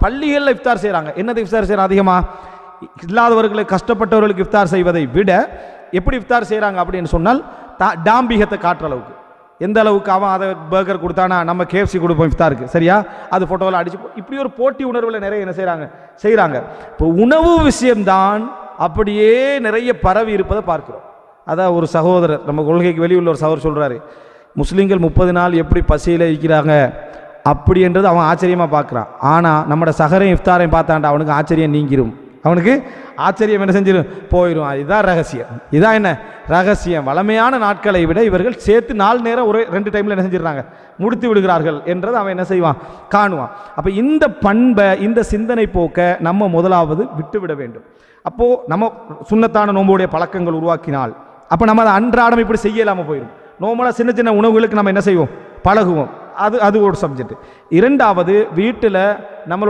பள்ளிகளில் இஃப்தார் செய்கிறாங்க. என்னது இஃப்தார் செய்கிறாங்க? அதிகமாக இல்லாதவர்களுக்கு கஷ்டப்பட்டவர்களுக்கு இஃப்தார் செய்வதை விட எப்படி இஃப்தார் செய்கிறாங்க அப்படின்னு சொன்னால் டாம்பிகத்தை காட்டுற அளவுக்கு. எந்த அளவுக்கு அவன் அதை பர்கர் கொடுத்தானா நம்ம கேஎஃப்சி கொடுப்போம் இஃப்தாருக்கு, சரியா? அது ஃபோட்டோவில் அடிச்சு இப்படி ஒரு போட்டி உணர்வில் நிறைய என்ன செய்கிறாங்க. இப்போ உணவு விஷயம்தான் அப்படியே நிறைய பரவி இருப்பதை பார்க்கிறோம். அதான் ஒரு சகோதரர், நம்ம கொள்கைக்கு வெளியுள்ள ஒரு சகோதரர் சொல்கிறாரு, முஸ்லீம்கள் 30 நாள் எப்படி பசியில் இருக்கிறாங்க அப்படின்றது அவன் ஆச்சரியமாக பார்க்குறான். ஆனால் நம்மளோட சகரையும் இஃப்தாரையும் பார்த்தாண்டா அவனுக்கு ஆச்சரியம் நீங்கிரும், அவனுக்கு ஆச்சரியம் என்ன செஞ்சிடும், போயிடும். இதுதான் ரகசியம். இதுதான் என்ன ரகசியம்? வளமையான நாட்களை விட இவர்கள் சேர்த்து 4 நேரம் ஒரே 2 டைமில் என்ன செஞ்சிடறாங்க, முடித்து விடுகிறார்கள் என்றது அவன் என்ன செய்வான், காணுவான். அப்போ இந்த பண்பை, இந்த சிந்தனை போக்க நம்ம முதலாவது விட்டுவிட வேண்டும். அப்போது நம்ம சுன்னத்தான நோம்போடைய பழக்கங்கள் உருவாக்கினால் அப்போ நம்ம அதை அன்றாடம் இப்படி செய்யலாமல் போயிடும். நோம்பலாக சின்ன சின்ன உணவுகளுக்கு நம்ம என்ன செய்வோம், பழகுவோம். அது ஒரு சப்ஜெக்ட். இரண்டாவது, வீட்டில் நம்மளுடைய